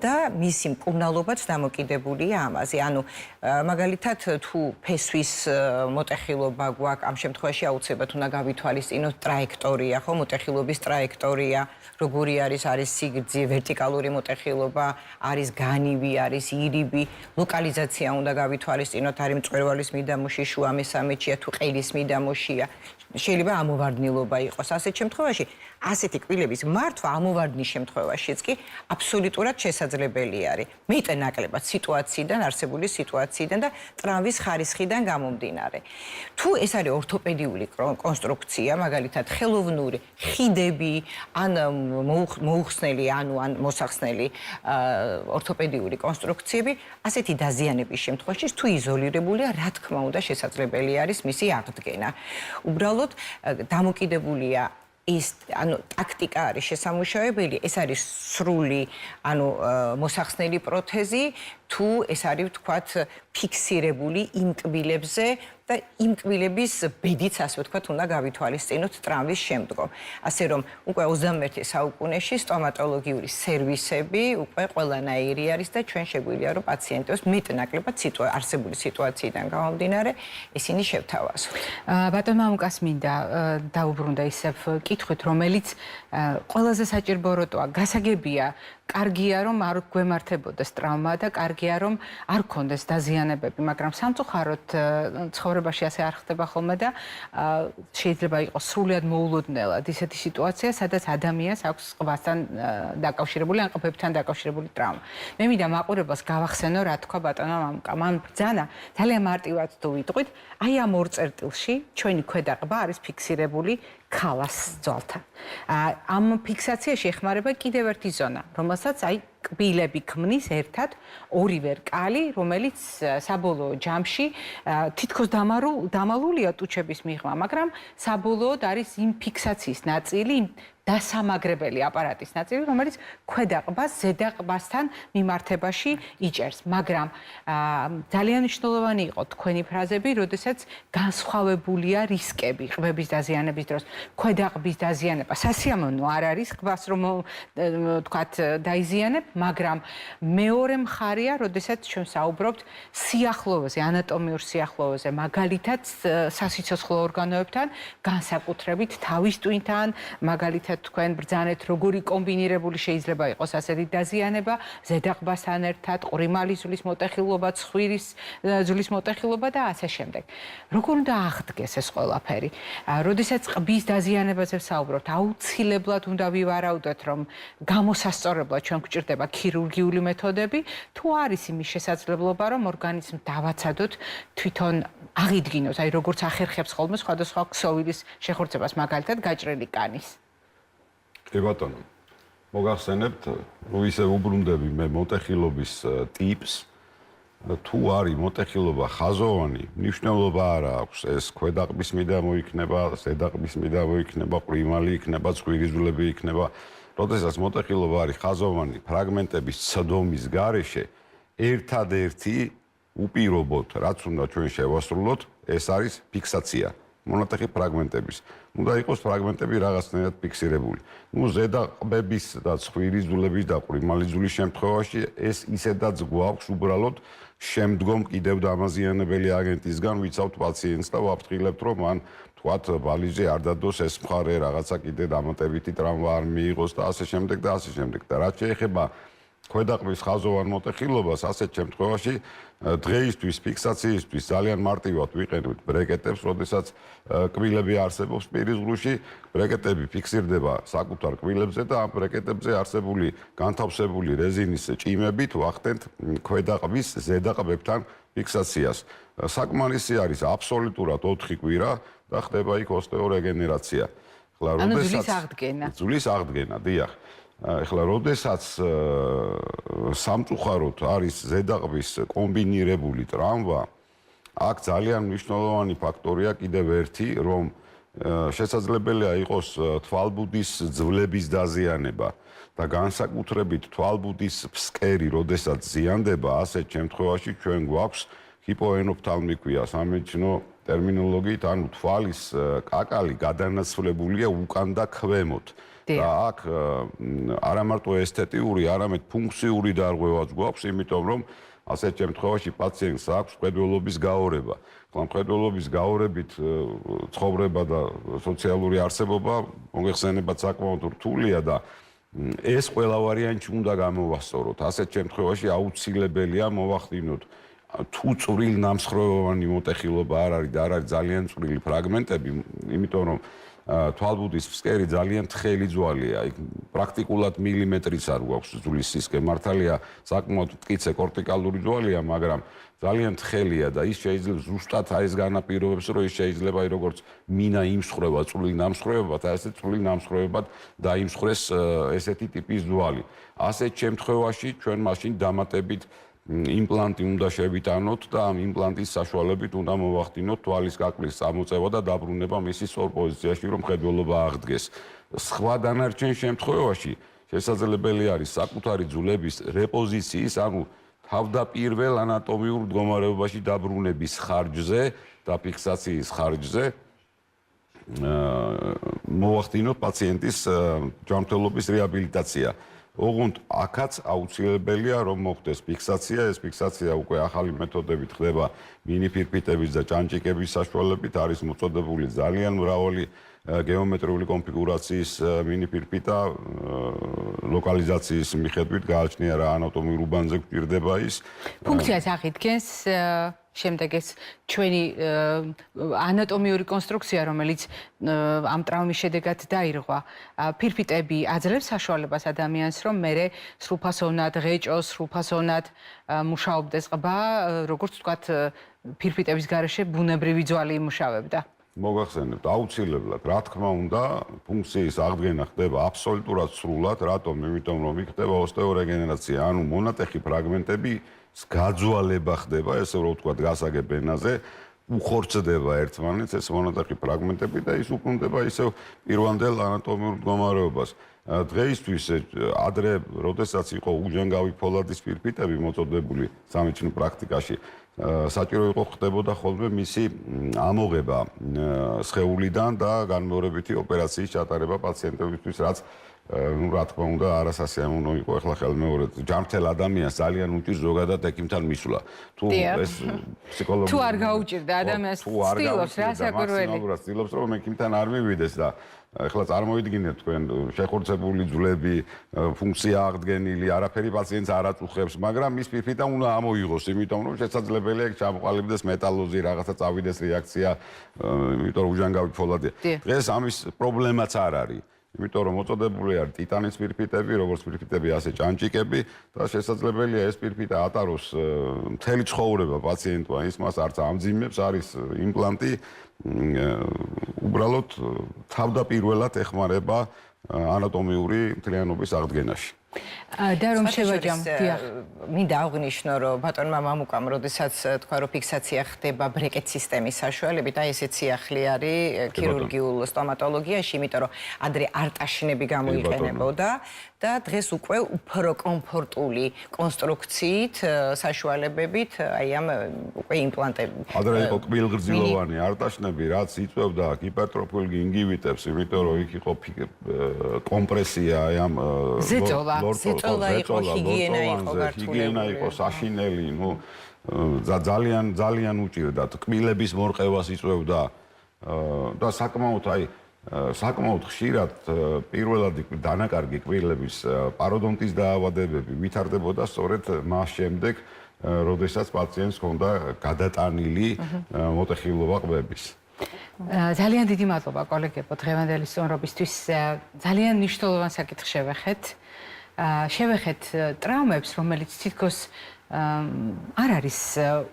[SPEAKER 3] და მისი მკურნალობაც დამოკიდებულია ამაზე. ანუ მაგალითად, თუ ფესვის მოტეხილობა გვაქვს, ამ შემთხვევაში აუცილებლად უნდა გავითვალისწინოთ ტრაექტორია, ხო, მოტეხილობის ტრაექტორია, როგორი არის სიგრძე, ვერტიკალური მოტეხილობა, არის განივი, არის ირიბი, ლოკალიზაცია უნდა გავითვალისწინოთ, არის მწვერვალის მიდამოში, შუა მესამედშია, თუ ყელის მიდამოშია. შეიძლება ამოვარდნილობა იყოს. ასეთ შემთხვევაში ასეთი კბილების მართვა ამოვარდნის შემთხვევაშიც კი აბსოლუტურად შესაძლებელი არის. მეტნაკლებად სიტუაციიდან, არსებული სიტუაციიდან და ტრავმის ხარისხიდან გამომდინარე. თუ ეს არის ორთოპედიული კონსტრუქცია, მაგალითად ხელოვნური ხიდები, ან მოუხსნელი, ან მოსახსნელი ორთოპედიული კონსტრუქციები, ასეთი დაზიანების შემთხვევაში თუ იზოლირებულია, რა თქმა უნდა შესაძლებელი არის მისი აღდგენა. უბრალოდ დამოკიდებულია ის ტაქტიკა არის შესამუშავებელი, ეს არის სრული, მოსახსნელი პროთეზი, თუ ეს არის ვთქვათ ფიქსირებული იმ კბილებზე და იმ კბილების ბედიც, ასე ვთქვათ, უნდა გავითვალისწინოთ ტრავმის შემდგომ. ასე რომ უკვე 21 საუკუნეში სტომატოლოგიური სერვისები უკვე ყველანაირი არის და ჩვენ შეგვიძლია რომ პაციენტებს მეტნაკლებად არსებული სიტუაციიდან გამომდინარე ისინი შევთავაზოთ.
[SPEAKER 1] ბატონ მამუკას მინდა დაუბრუნდა ისევ კითხვით, რომელიც ყველაზე საჭიროა, გასაგებია, კარგია რომ არ გვემართებოდეს ტრავმა და კარგია რომ არ გქონდეს დაზიანებები, მაგრამ სამწუხაროდ ცხოვრებაში ასე არ ხდება ხოლმე და შეიძლება იყოს სრულიად მოულოდნელად ისეთი სიტუაცია, სადაც ადამიანს აქვს ყბასთან დაკავშირებული ან ყბებთან დაკავშირებული ტრავმა. მე მინდა მაყურებელს გავახსენო, რა თქვა ბატონმა მამუკა. მან ბრძანა ძალიან მარტივად თუ ვიტყვით, აი ამ ორ წერტილში ჩვენი ქვედა ყბა არის ფიქსირებული ქალას ძვალთან. ამ ფიქსაციაში ეხმარება კიდევ ერთი ზონა, რომელსაც აი კბილები ქმნის ერთად ორივე რკალი, რომელიც საბოლოო ჯამში თითქოს დამალულია ტუჩების მიღმა, მაგრამ საბოლოოდ არის იმ ფიქსაციის ნაწილი, იმ დასამაგრებელი აპარატის ნაწილი, რომელიც ქვედა ყბას ზედა ყბასთან მიმართებაში იჭერს. მაგრამ ძალიან მნიშვნელოვანი იყო თქვენი ფრაზები, როდესაც განსხვავებულია რისკები ყბების დაზიანების დროს. ქვედა ყბის დაზიანება სასიამოვნო არ არის, ყბას რომ თქვათ დაიზიანებ, მაგრამ მეორე მხარეა, როდესაც ჩვენ საუბრობთ სიახლოვეზე, ანატომიურ სიახლოვეზე, მაგალითად სასიცოცხლო ორგანოებთან, განსაკუთრებით თავის ტვინთან, მაგალითად თქვენ ბრძანეთ, როგორი კომბინირებული შეიძლება იყოს ასეთი დაზიანება, ზედაყბასთან ერთად, ყრიმალი ძვლის მოტეხილობა, ცხვირის ძვლის მოტეხილობა და ასე შემდეგ. როგორ უნდა აღდგეს ეს ყველაფერი? როდესაც ყბის დაზიანებაზე ვსაუბრობთ, აუცილებლად უნდა ვივარაუდოთ, რომ გამოსასწორებლად ჩვენ გვჭირდება ქირურგიული მეთოდები, თუ არის იმის შესაძლებლობა, რომ ორგანიზმს დავაცადოთ თვითონ აღიდგინოს, აი როგორც ახერხებს ხოლმე სხვადასხვა ქსოვილის შეხორცებას, მაგალითად გაჭრილი კანის.
[SPEAKER 2] კი ბატონო. მოგახსენებთ, რომ ისე უბრუნდები მე მოტეხილობის ტიპს, თუ არის მოტეხილობა ხაზოვანი, მნიშვნელობა არ აქვს, ეს ქვედაყბის მიდამო იქნება, ზედაყბის მიდამო იქნება, ყრიმალი იქნება, ცხვირიზვლები იქნება. როდესაც მოტეხილობა არის ხაზოვანი ფრაგმენტების ცდომის გარეშე, ერთადერთი უპირობოდ, რაც უნდა ჩვენ შევასრულოთ, ეს არის ფიქსაცია მონატეხი ფრაგმენტების. უნდა იყოს ფრაგმენტები რაღაცნაირად ფიქსირებული. ზედაყბების და ცხვირიზვლების და ყრიმალი ძვლის შემთხვევაში ეს ისედაც გვაქვს უბრალოდ შემდგომ კიდევ დამაზიანებელი აგენტისგან ვიცავთ პაციენტს და ვაფრთხილებთ, რომ მან თქვათ ბალიზე არ დადოს ეს მხარე, რაღაცა კიდე დამატებითი ტრავმა არ მიიღოს და ასე შემდეგ და ასე შემდეგ. და რაც შეეხება ქვედაყბის ხაზოვან მოტეხილობას, ასეთ შემთხვევაში დღეისთვის ფიქსაციისთვის ძალიან მარტივად ვიყენებთ ბრეკეტებს, როდესაც კბილები არსებობს პირის ღრუში, ბრეკეტები ფიქსირდება საკუთარ კბილებზე და ამ ბრეკეტებზე არსებული განთავსებული რეზინის ჭიმებით ვახდენთ ქვედაყბის ზედაყბებთან ფიქსაციას. საკმარისი არის აბსოლუტურად 4 კვირა და ხდება იქ ოსტეორეგენერაცია.
[SPEAKER 1] ანუ ძვლის აღდგენა.
[SPEAKER 2] ძვლის აღდგენა, დიახ. ეხლა როდესაც სამწუხაროდ არის ზედაყბის კომბინირებული ტრავმა, აქ ძალიან მნიშვნელოვანი ფაქტორია კიდევ ერთი, რომ შესაძლებელია იყოს თვალბუდის ძვლების დაზიანება და განსაკუთრებით თვალბუდის ფსკერი, როდესაც ზიანდება, ასეთ შემთხვევაში ჩვენ გვაქვს ჰიპოენოფთალმიკია, სამედიცინო ტერმინოლოგიით, ანუ თვალის კაკალი გადანაცვლებულია უკან და ქვემოთ. და აქ არა მარტო ესთეტიური, არამედ ფუნქციური დარღვევაც გვაქვს, იმიტომ რომ ასეთ შემთხვევაში პაციენტს აქვს მხედველობის გაორება. მხედველობის გაორებით ცხოვრება და სოციალური არსებობა მოგეხსენებათ საკმაოდ რთულია და ეს ყველა ვარიანტი უნდა გამოვასწოროთ. ასეთ შემთხვევაში აუცილებელია მოვახდინოთ თუ წვრილ ნამსხვრევოვანი მოტეხილობა არ არის და არ არის ძალიან წვრილი ფრაგმენტები, იმიტომ რომ თვალბუდის ფსკერი ძალიან თხელი ძვალია, იქ პრაქტიკულად მილიმეტრიც არ გვაქვს ძვლის სისქე, მართალია საკმაოდ მტკიცე კორტიკალური ძვალია, მაგრამ ძალიან თხელია და ის შეიძლება ზუსტად ეს განაპირობებს, რომ ის შეიძლება როგორც მინა იმსხვრევა წვრილ ნამსხვრევებად, ასეთ წვრილ ნამსხვრევებად დაიმსხვრეს ესეთი ტიპის ძვალი. ასეთ შემთხვევაში ჩვენ მაშინ დამატებით იმპლანტი უნდა შევიტანოთ და ამ იმპლანტის საშუალებით უნდა მოვახდინოთ თვალის კაკლის წამოწევა და დაბრუნება მისი სწორ პოზიციაში, რომ მხედველობა აღდგეს. სხვა დანარჩენ შემთხვევაში შესაძლებელი არის საკუთარი ძვლების რეპოზიციის, ანუ თავდაპირველ ანატომიურ მდგომარეობაში დაბრუნების ხარჯზე და ფიქსაციის ხარჯზე მოვახდინოთ პაციენტის ჯანმრთელობის რეაბილიტაცია. ოღონდ აქაც აუცილებელია რომ მოხდეს ფიქსაცია, ეს ფიქსაცია უკვე ახალი მეთოდებით ხდება მინიფირფიტების და ჭანჭიკების საშუალებით, არის მოწოდებული ძალიან მრავალი გეომეტრიული კონფიგურაციის მინიფირფიტა, ლოკალიზაციის მიხედვით გააჩნია რა ანატომიურ უბანზე გვჭირდება ის.
[SPEAKER 1] ფუნქციას აღიდგენს შემდეგ ეს ჩვენი ანატომიური კონსტრუქცია, რომელიც ამ ტრავმის შედეგად დაირღვა, ფირფიტები აძლევს საშუალებას ადამიანს, რომ მერე სრულფასოვნად ღეჭოს, სრულფასოვნად მუშაობდეს ყბა, როგორც ვთქვათ, ფირფიტების გარეშე ბუნებრივი ძვალი იმუშავებდა.
[SPEAKER 2] მოგახსენებთ, აუცილებლად, რა თქმა უნდა, ფუნქციის აღდგენა ხდება აბსოლუტურად სრულად, რატომ? იმიტომ რომ იქ ხდება ოსტეორეგენერაცია, ანუ მონატეხი ფრაგმენტები გაძვალება ხდება, ესე რომ ვთქვათ, გასაგებ ენაზე, უხორცდება ერთმანეთს ეს მონატეხი ფრაგმენტები და ის უბრუნდება ისევ პირვანდელ ანატომიურ მდგომარეობას. დღეისთვის ადრე, როდესაც იყო უჯანგავი ფოლადის ფირფიტები მოწოდებული სამედიცინო პრაქტიკაში, საჭირო იყო ხდებოდა ხოლმე მისი ამოღება სხეულიდან და განმეორებითი ოპერაციის ჩატარება პაციენტებისთვის, რაც ну რა თქმა უნდა არასასიამოვნო იყო ახლა ხელმეორე ჯანმრთელ ადამიანს ძალიან უჭირს ზოგადად ეკიმთან მისვლა თუ ეს ფსიქოლოგია
[SPEAKER 1] თუ არ გაუჭირდა ადამიანს ცდილობს რა საკურველი
[SPEAKER 2] მაქსიმალურად ცდილობს რომ ეკიმთან არ მივიდეს და ახლა წარმოვიდგინეთ თქვენ შეხორცებული ძვლები ფუნქცია აღდგენილი არაფერი პაციენტს არ აწუხებს მაგრამ მის ფიფიდან უნდა ამოიღოს იმიტომ რომ შესაძლებელია ჩამოყალიბდეს მეტალოზი რაღაცა წავიდეს რეაქცია იმიტომ რომ უჟანგავი ფოლადია დღეს ამის პრობლემაც არ არის იმიტომ რომ მოწოდებული არის ტიტანის ფირფიტები, როგორც ფირფიტები, ასე ჭანჭიკები და შესაძლებელია ეს ფირფიტა ატაროს მთელი ცხოვრება პაციენტმა, ის მას არც ამძიმებს, არის იმპლანტი, უბრალოდ თავდაპირველად ეხმარება ანატომიური მთლიანობის აღდგენაში.
[SPEAKER 1] და რომ შევაჯამ, დიახ.
[SPEAKER 3] მინდა აღვნიშნო, რომ ბატონმა მამუკამ, როდესაც თქვა, რომ ფიქსაცია ხდება ბრეკეტ სისტემის საშუალებით, აი ესეც სიახლე არის ქირურგიულ სტომატოლოგიაში, იმიტომ რომ ადრე არტაშნები გამოიყენებოდა და დღეს უკვე უფრო კომფორტული კონსტრუქციით, საშუალებებით, აი ამ უკვე იმპლანტები.
[SPEAKER 2] ადრე იყო კბილგრძილოვანი არტაშნები, რაც იწვევდა ჰიპერტროფიულ გინგივიტებს, იმიტომ რომ იქ იყო კომპრესია, აი ამ
[SPEAKER 3] ზეწოლა იყო, ჰიგიენა იყო,
[SPEAKER 2] საშინელი, ну ძალიან უჭირდა კბილების მორყევას იწვევდა და საკმაოდ ხშირად პირველად დანაკარგი კბილების პაროდონტის დაავადებები ვითარდებოდა სწორედ მას შემდეგ, როდესაც პაციენტს ჰქონდა გადატანილი მოტეხილობა ყბების.
[SPEAKER 1] ძალიან დიდი მადლობა კოლეგებო დღევანდელი სტუმრობისთვის. ძალიან მნიშვნელოვან საკითხს შევეხეთ ტრავმებს, რომელიც თითქოს არ არის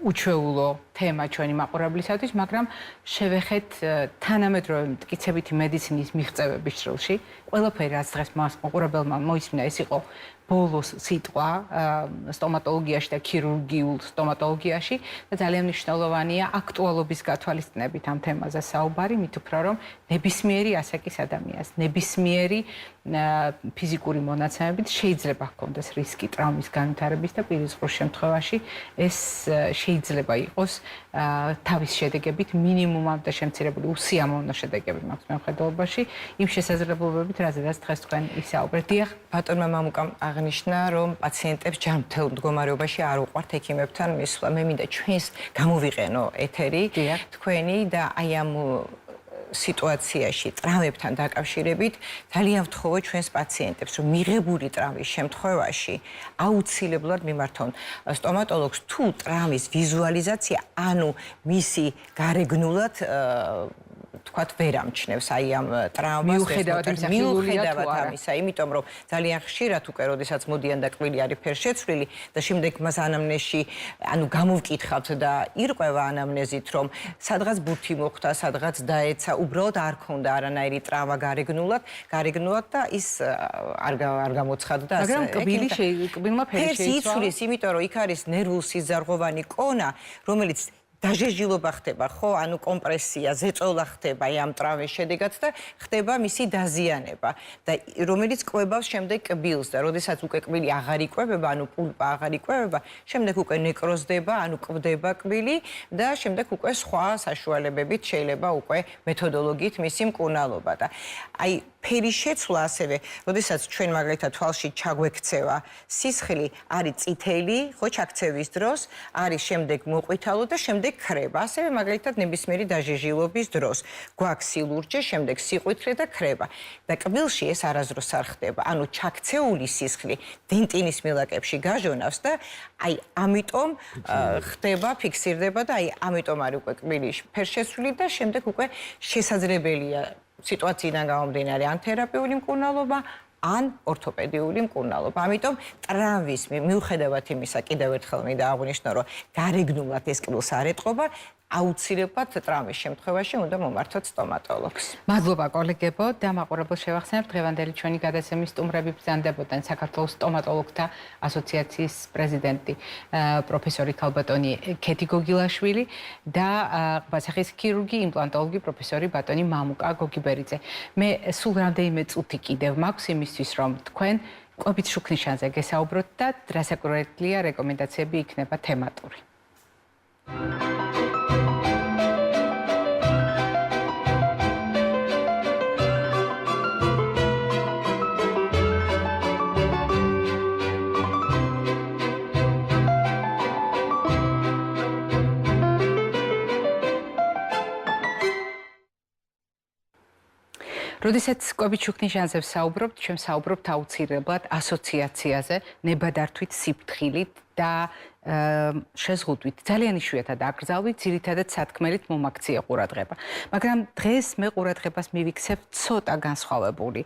[SPEAKER 1] უჩვეულო თემა ჩვენი მაყურებლისათვის, მაგრამ შევეხეთ თანამედროვე მტკიცებითი მედიცინის მიღწევების ჭრილში. ყველაფერი რაც დღეს მას მაყურებელმა მოისმინა, ეს იყო ბოლოს სიტყვა სტომატოლოგიაში და ქირურგიულ სტომატოლოგიაში და ძალიან მნიშვნელოვანია აქტუალობის გათვალისწინებით ამ თემაზე საუბარი, მით უფრო რომ ნებისმიერი ასაკის ადამიანს, ნებისმიერი ფიზიკური მონაცემებით შეიძლება ჰქონდეს რისკი ტრავმის განვითარების და პირისპირ შემთხვევაში ეს შეიძლება იყოს თავის შედეგებით მინიმუმამდე შემცირებული უსიამოვნო შედეგები მაქვს მეხედველობაში იმ შესაძლებლობებით, რაზეც დღეს თქვენ ისაუბრეთ. დიახ,
[SPEAKER 3] ბატონმა მამუკამ აღნიშნა, რომ პაციენტებს ჯანმრთელ მდგომარეობაში არ უყვართ ექიმებთან მისვლა. მე მინდა ჩვენს გამოვიყენო ეთერი თქვენი და აი ამ სიტუაციაში ტრავმებთან დაკავშირებით ძალიან ვთხოვოთ ჩვენს პაციენტებს, რომ მიღებული ტრავმის შემთხვევაში აუცილებლად მიმართონ სტომატოლოგს თუ ტრავმის ვიზუალიზაცია, ანუ მისი გარეგნულად თქვათ ვერ ამჩნევს აი ამ ტრავმას
[SPEAKER 1] მიუხედავად
[SPEAKER 3] ამისა, იმიტომ რომ ძალიან ხშირად უკვე როდესაც მოდიან და კვილი არის ფერშეცვლილი და შემდეგ მას ანამნეზში ანუ გამოვკითხავთ და ირკვევა ანამნეზით რომ სადღაც ბურთი მოხვდა, სადღაც დაეცა, უბრალოდ არ ქონდა არანაირი ტრავმა გარეგნულად და ის არ გამოცხადდა ასე.
[SPEAKER 1] მაგრამ კბილმა ფერი შეიცვალა.
[SPEAKER 3] იცვლის, იმიტომ რომ იქ არის ნერვულ-სიზარღვოვანი კონა, რომელიც დაჟეჟილობა ხდება, ხო, ანუ კომპრესია, ზეწოლა ხდება ამ ტრავმის შედეგად და ხდება მისი დაზიანება და რომელიც კვებავს შემდეგ კბილს და როდესაც უკვე კბილი აღარ იკვებება, ანუ პულპა აღარ იკვებება, შემდეგ უკვე ნეკროზდება, ანუ კვდება კბილი და შემდეგ უკვე სხვა საშუალებებით შეიძლება უკვე მეთოდოლოგიით მისი მკურნალობა და აი ფერის შეცვლა ასევე, როდესაც ჩვენ მაგალითად თვალში ჩაგვექცევა სისხლი, არის წითელი, ხო, ჩაქცევის დროს, არის შემდეგ მოყვითალო და შემდეგ ქრება. ასევე მაგალითად ნებისმიერი დაჟეჟილობის დროს გვაქვს სილურჯე, შემდეგ სიყვითლე და ქრება. და კბილში ეს არასდროს არ ხდება. ანუ ჩაქცეული სისხლი დენტინის მილაკებში გაჟონავს და აი ამიტომ ხდება, ფიქსირდება და აი ამიტომ არის უკვე კბილი ფერშეცვლილი და შემდეგ უკვე შესაძლებელია სიტუაციიდან გამომდინარე ან თერაპიული მკურნალობა, ან ორთოპედიული მკურნალობა. ამიტომ ტრავმის მიუხედავად იმისა, კიდევ ერთხელ მინდა აღვნიშნო, რომ გარეგნულად ეს კბილს არ ეტყობა, აუცილებლად ტრავმის შემთხვევაში უნდა მომართოთ სტომატოლოგს.
[SPEAKER 1] მადლობა კოლეგებო და მაყურებელს შევახსენებთ დღევანდელი ჩვენი გადაცემის სტუმრები ბრძანდებოდნენ საქართველოს სტომატოლოგთა ასოციაციის პრეზიდენტი პროფესორი ქალბატონი ქეთი გოგილაშვილი და ყბასახის ქირურგი, იმპლანტოლოგი პროფესორი ბატონი მამუკა გოგიბერიძე. მე სულ რამდენიმე წუთი კიდევ მაქვს იმისთვის, რომ თქვენ კვებით შუქნიშანზე გესაუბროთ და დრასაკურველია რეკომენდაციები იქნება თემატური. როდესაც კვებით შუქნიშანზე ვსაუბრობთ, ჩვენ ვსაუბრობთ აუცილებლად ასოციაციაზე, ნებადართვით, სიფრთხილით და შეზღუდვით. ძალიან იშვიათად აკრძალვით, ძირითადად სათქმელით მომაქცია ყურადღება. მაგრამ დღეს მე ყურადღებას მივიქცევ ცოტა განსხვავებული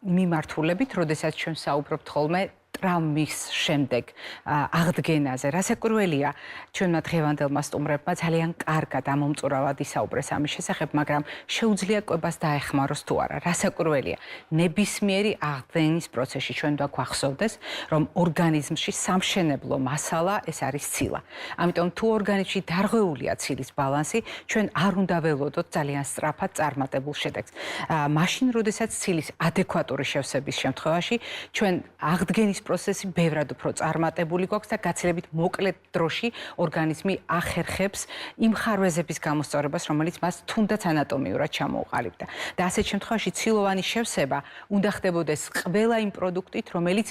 [SPEAKER 1] მიმართულებით, როდესაც ჩვენ ვსაუბრობთ ხოლმე ტრამვის შემდეგ აღდგენაზე. რასაკვირველია, ჩვენმა დღევანდელმა სტუმრებმა ძალიან კარგად ამომწურავად ისაუბრეს ამის შესახებ, მაგრამ შეუძლია კვებას დაეხმაროს თუ არა. რასაკვირველია, ნებისმიერი აღდგენის პროცესში ჩვენ გვახსოვდეს, რომ ორგანიზმში სამშენებლო მასალა ეს არის ცილა. ამიტომ თუ ორგანიზმში დარღვეულია ცილის ბალანსი, ჩვენ არ უნდა ველოდოთ ძალიან სწრაფად წარმატებულ შედეგს. მაშინ, როდესაც ცილის ადეკვატური შევსების შემთხვევაში, ჩვენ აღდგენის პროცესი ბევრად უფრო წარმატებული გვაქვს და გაცილებით მოკლე დროში ორგანიზმი ახერხებს იმ ხარვეზების გამოსწორებას, რომელიც მას თუნდაც ანატომიურად ჩამოუყალიბდა. და ასეთ შემთხვევაში ცილოვანი შევსება უნდა ხდებოდეს ყველა იმ პროდუქტით, რომელიც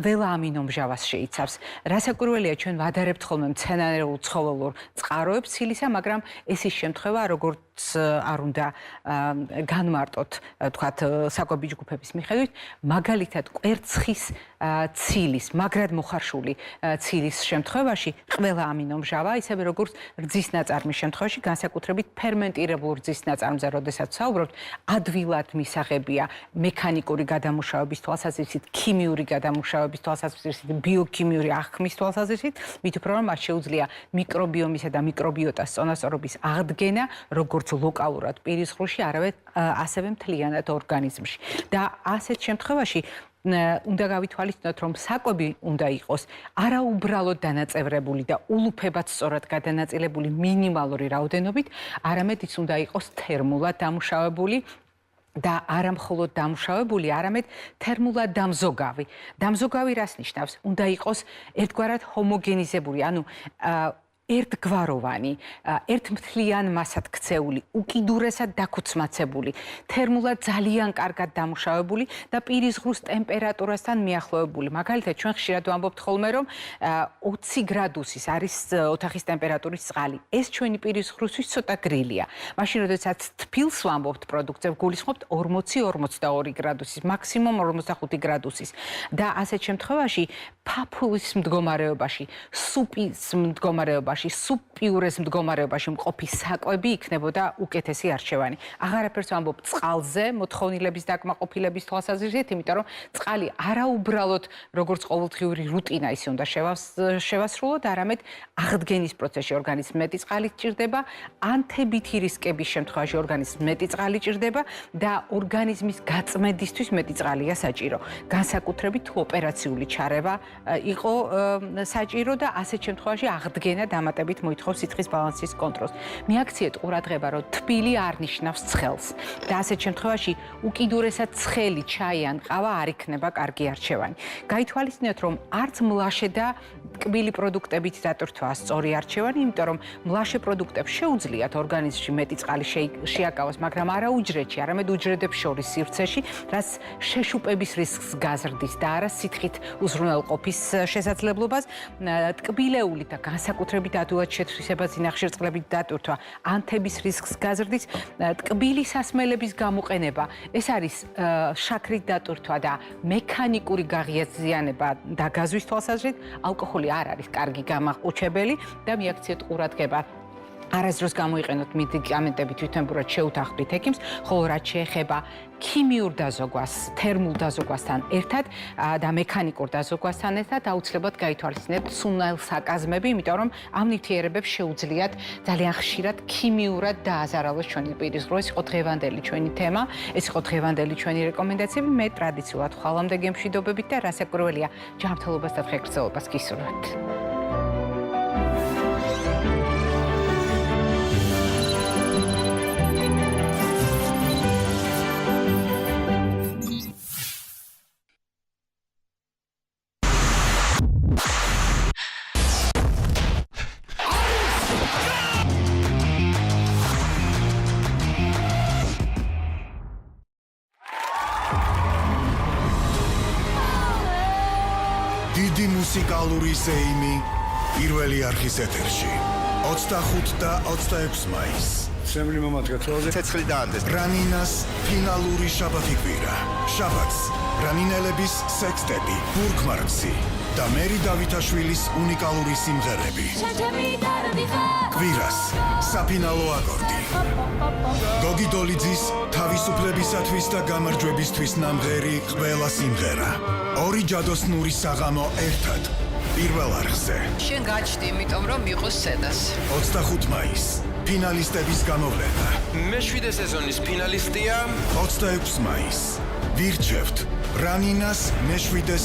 [SPEAKER 1] ყველა ამინომჟავას შეიცავს. რასაკვირველია, ჩვენ ვადარებთ ხოლმე მცენარეულ ცხოველურ წყაროებს ცილისა, მაგრამ ეს ის შემთხვევა, როგორც არ უნდა განმარტოთ, თქვათ, საკვები ჯგუფების მიხედვით, მაგალითად, კვერცხის ცილის, მაგრად მოხარშული ცილის შემთხვევაში ყველა ამინომჟავა, ისევე როგორც რძის ნაწარმის შემთხვევაში, განსაკუთრებით ფერმენტირებულ რძის ნაწარმზე, როდესაც ვსაუბრობთ, ადვილად მისაღებია მექანიკური გადამუშავების თვალსაზრისით, ქიმიური გადამუშავების თვალსაზრისით, ბიოქიმიური აღქმის თვალსაზრისით, მით უფრო რომ მას შეუძლია მიკრობიომისა და მიკრობიოტას წონასწორობის აღდგენა, როგორც ლოკალურად პირის ღრუში, ასევე მთლიანად ორგანიზმში. და ასეთ შემთხვევაში უნდა გავითვალისწინოთ, რომ საკვები უნდა იყოს არაუბრალოდ დანაწევრებული და ულუფებად სწორად გადანაწილებული მინიმალური რაოდენობით, არამედ ის უნდა იყოს თერმულად დამუშავებული და არა მხოლოდ დამუშავებული, არამედ თერმულად დამზოგავი. დამზოგავი რას ნიშნავს? უნდა იყოს ერთგვარად ჰომოგენიზებული, ანუ ერთგვაროვანი, ერთმთლიან მასად ქცეული, უკიდურესად დაქუცმაცებული, თერმულად ძალიან კარგად დამუშავებული და პირის ღრუს ტემპერატურასთან მიახლოებული. მაგალითად, ჩვენ ხშირად ვამბობთ ხოლმე, რომ 20 გრადუსის არის ოთახის ტემპერატურის წყალი. ეს ჩვენი პირის ღრუსთვის ცოტა გრილია. მაშინ, როდესაც თბილს ვამბობთ პროდუქტზე, ვგულისხმობთ 40-42 გრადუსის, მაქსიმუმ 45 გრადუსის. და ასეთ შემთხვევაში ფაფუის მდგომარეობაში, სუპის მდგომარეობაში, სუპიურეს მდგომარეობაში მყოფი საკვები იქნებოდა უკეთესი არჩევანი. აღარაფერს ვამბობ წყალზე, მოთხოვნილების დაკმაყოფილების თვალსაზრისით, იმიტომ რომ წყალი არაუბრალოდ როგორც ყოველდღიური რუტინა ისე უნდა შევასრულოთ, არამედ აღდგენის პროცესში ორგანიზმს მეტი წყალი ჭირდება, ანთებითი რისკების შემთხვევაში ორგანიზმს მეტი წყალი ჭირდება და ორგანიზმის გაწმენდისთვის მეტი წყალია საჭირო. განსაკუთრებით თუ ოპერაციული ჩარევა იყო საჭირო და ასეთ შემთხვევაში აღდგენა დამატებით მოითხოვს სითხის ბალანსის კონტროლს. მიაქციეთ ყურადღება, რომ თბილი არ ნიშნავს ცხელს და ასეთ შემთხვევაში უკიდურესად ცხელი ჩაი ან ყავა არ იქნება კარგი არჩევანი. გაითვალისწინეთ, რომ არც მლაშე და ტკბილი პროდუქტებით დატვირთვა სწორი არჩევანი, იმიტომ რომ მლაშე პროდუქტებს შეუძლიათ ორგანიზმში მეტი წყალი შეაკავოს, მაგრამ არა უჯრედში, არამედ უჯრედებს შორის სივრცეში, რაც შეშუპების რისკს გაზრდის და არა სითხით უზრუნველყოფის შესაძლებლობას. ტკბილეული და განსაკუთრებით ადვილად შეთვისება წინახშირწყლებით დატვირთვა ანთების რისკს გაზრდის. ტკბილი სასმელების გამოყენება, ეს არის შაქრით დატვირთვა და მექანიკური გაღიზიანება და გაზვის თვალსაზრისით, ალკოჰოლი არ არის კარგი გამაყუჩებელი და მიაქციეთ ყურადღება. არასდროს გამოიყენოთ მედიკამენტები თვითმფრინავად შეუთანხმდით ექიმს, ხოლო რაც შეეხება ქიმიურ დაზოგვას, თერმულ დაზოგვასთან ერთად და მექანიკურ დაზოგვასთან ერთად აუცილებლად გაითვალისწინეთ სუნაილსაკაზმები, იმიტომ რომ ამ ნივთიერებებს შეუძლიათ ძალიან ხშირად ქიმიურად დააზარავოს ჩვენი პირის ღრუ. ეს იყო დღევანდელი ჩვენი თემა, ეს იყო დღევანდელი ჩვენი რეკომენდაციები. მე ტრადიციულად ხვალამდე გემშვიდობებით და რასაკვირველია, ჯანმრთელობას და დღეგრძელობას გისურვებთ.
[SPEAKER 5] დიდი მუსიკალური ზეიმი პირველი არხის ეთერში 25 და 26 მაისს ცემლი მომადგა თვალზე.
[SPEAKER 6] ცეცხლი დაანდეს.
[SPEAKER 5] რანინას ფინალური შაბათი კვირა. შაბათს რანინელების სექსტეტი, ბურგმარქსი და მერი დავითაშვილის უნიკალური სიმღერები. კვირას საფინალო აკორდი. გოგი დოლიძის თავისუფლებისათვის და გამარჯვებისთვის ნამღერი ყველა სიმღერა. ორი ჯადოსნური საღამო ერთად. პირველ არხზე.
[SPEAKER 7] შენ გაჩდი, იმიტომ რომ მიყოს სცენას.
[SPEAKER 5] 25 მაისს ფინალისტების გამოვლენა.
[SPEAKER 6] მე-7 სეზონის ფინალისტია
[SPEAKER 5] 26 მაისს ვირჩევთ რანინას მე-7